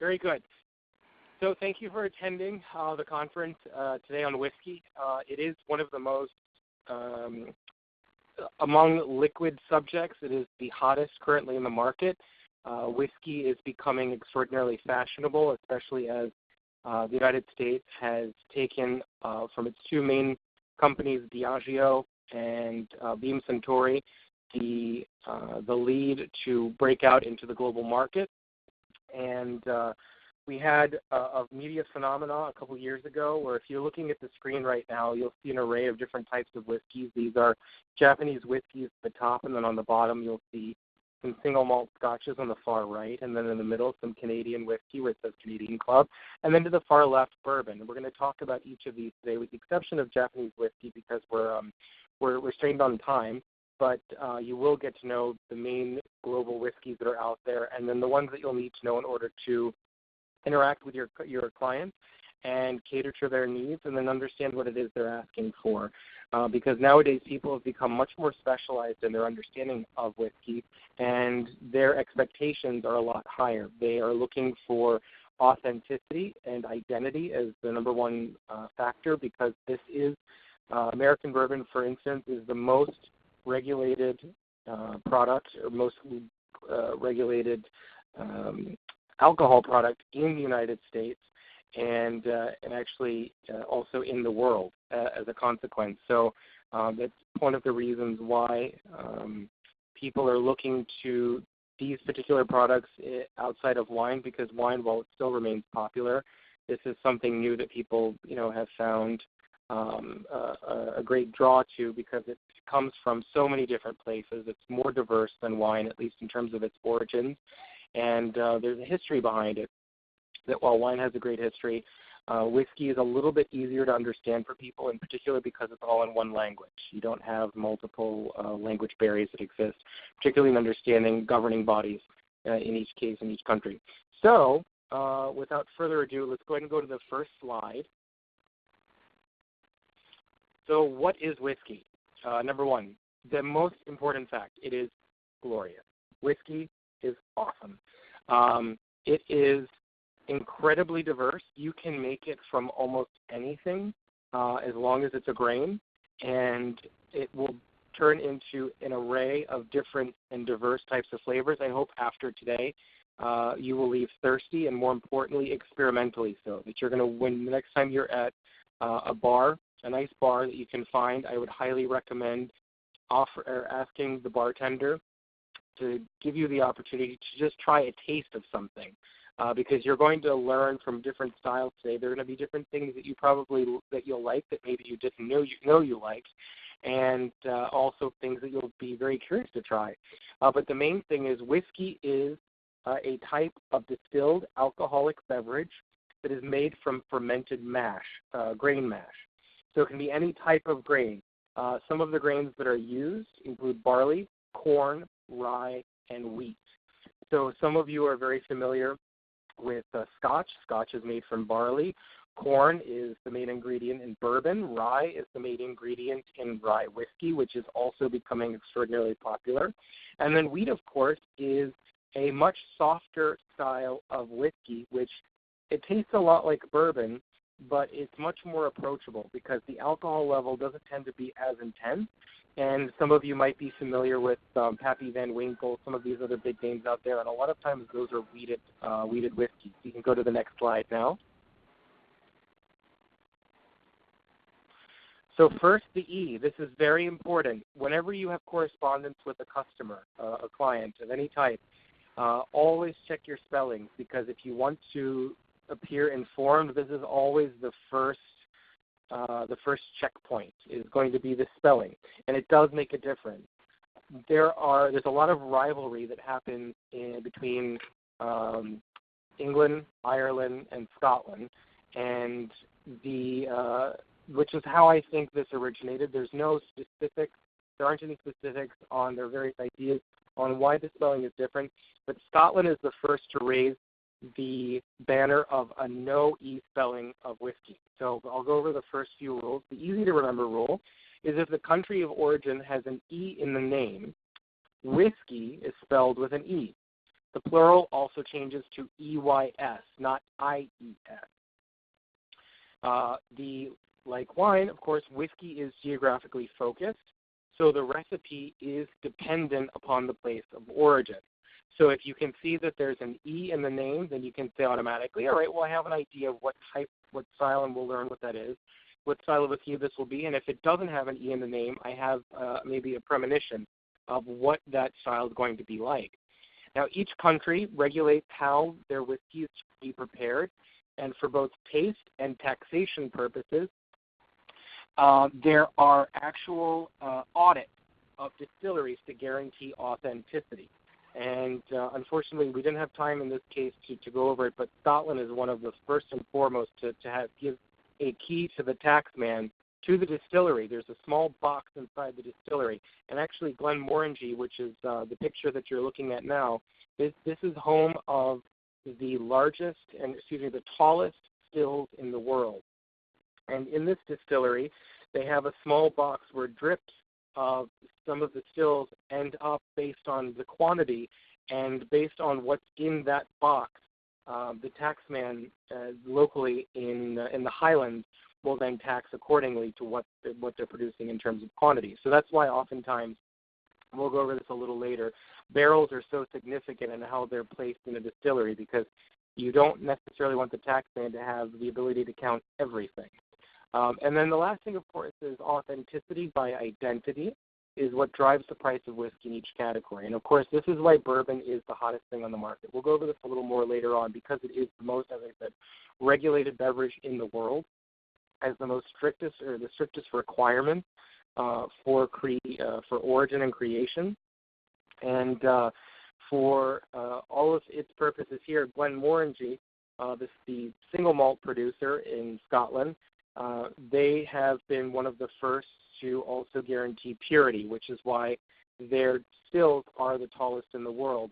Very good. So thank you for attending the conference today on whiskey. It is one of the most, among liquid subjects, it is the hottest currently in the market. Whiskey is becoming extraordinarily fashionable, especially as the United States has taken from its two main companies, Diageo and Beam Suntory, the lead to break out into the global market. And we had a media phenomena a couple years ago where if you're looking at the screen right now, you'll see an array of different types of whiskeys. These are Japanese whiskeys at the top, and then on the bottom you'll see some single malt scotches on the far right, and then in the middle some Canadian whiskey where it says Canadian Club, and then to the far left, bourbon. And we're going to talk about each of these today with the exception of Japanese whiskey because we're strained on time. But you will get to know the main global whiskeys that are out there, and then the ones that you'll need to know in order to interact with your clients and cater to their needs, and then understand what it is they're asking for. Because nowadays people have become much more specialized in their understanding of whiskey, and their expectations are a lot higher. They are looking for authenticity and identity as the number one factor, because this is American bourbon, for instance, is the most regulated product, or most regulated alcohol product in the United States, and actually also in the world as a consequence. So that's one of the reasons why people are looking to these particular products outside of wine, because wine, while it still remains popular, this is something new that people, have found a great draw to, because it comes from so many different places. It's more diverse than wine, at least in terms of its origins, and there's a history behind it. That while wine has a great history, whiskey is a little bit easier to understand for people, in particular because it's all in one language. You don't have multiple language barriers that exist, particularly in understanding governing bodies in each case, in each country. So without further ado, let's go ahead and go to the first slide. So what is whiskey? Number one, the most important fact, it is glorious. Whiskey is awesome. It is incredibly diverse. You can make it from almost anything as long as it's a grain, and it will turn into an array of different and diverse types of flavors. I hope after today you will leave thirsty, and more importantly, experimentally so, that you're going to, when the next time you're at a bar, a nice bar that you can find, I would highly recommend asking the bartender to give you the opportunity to just try a taste of something. Because you're going to learn from different styles today. There are going to be different things that you'll like that maybe you didn't know you liked, and also things that you'll be very curious to try. But the main thing is whiskey is a type of distilled alcoholic beverage that is made from fermented mash, grain mash. So it can be any type of grain. Some of the grains that are used include barley, corn, rye, and wheat. So some of you are very familiar with Scotch. Scotch is made from barley. Corn is the main ingredient in bourbon. Rye is the main ingredient in rye whiskey, which is also becoming extraordinarily popular. And then wheat, of course, is a much softer style of whiskey, which it tastes a lot like bourbon, but it's much more approachable because the alcohol level doesn't tend to be as intense. And some of you might be familiar with Pappy Van Winkle, some of these other big names out there, and a lot of times those are wheated whiskeys. You can go to the next slide now. So first, the E. This is very important. Whenever you have correspondence with a customer, a client of any type, always check your spellings, because if you want to appear informed, this is always the first checkpoint is going to be the spelling, and it does make a difference. There's a lot of rivalry that happens between England, Ireland, and Scotland, and which is how I think this originated. There aren't any specifics on their various ideas on why the spelling is different, but Scotland is the first to raise the banner of a no E spelling of whiskey. So I'll go over the first few rules. The easy to remember rule is if the country of origin has an E in the name, whiskey is spelled with an E. The plural also changes to EYS, not IES. Like wine, of course, whiskey is geographically focused, so the recipe is dependent upon the place of origin. So if you can see that there's an E in the name, then you can say automatically, all right, well, I have an idea of what type, what style, and we'll learn what that is, what style of whiskey this will be. And if it doesn't have an E in the name, I have maybe a premonition of what that style is going to be like. Now, each country regulates how their whiskey is to be prepared, and for both taste and taxation purposes, there are actual audits of distilleries to guarantee authenticity. And unfortunately, we didn't have time in this case to go over it, but Scotland is one of the first and foremost to give a key to the taxman to the distillery. There's a small box inside the distillery. And actually, Glenmorangie, which is the picture that you're looking at now, this is home of the tallest stills in the world. And in this distillery, they have a small box where drips of some of the stills end up based on the quantity, and based on what's in that box, the taxman locally in the Highlands will then tax accordingly to what they're producing in terms of quantity. So that's why oftentimes, we'll go over this a little later, barrels are so significant in how they're placed in a distillery, because you don't necessarily want the taxman to have the ability to count everything. And then the last thing, of course, is authenticity by identity is what drives the price of whiskey in each category. And, of course, this is why bourbon is the hottest thing on the market. We'll go over this a little more later on, because it is the most, as I said, regulated beverage in the world, has the strictest requirements for origin and creation. And for all of its purposes here, Glenmorangie, the single malt producer in Scotland, they have been one of the first to also guarantee purity, which is why their stills are the tallest in the world.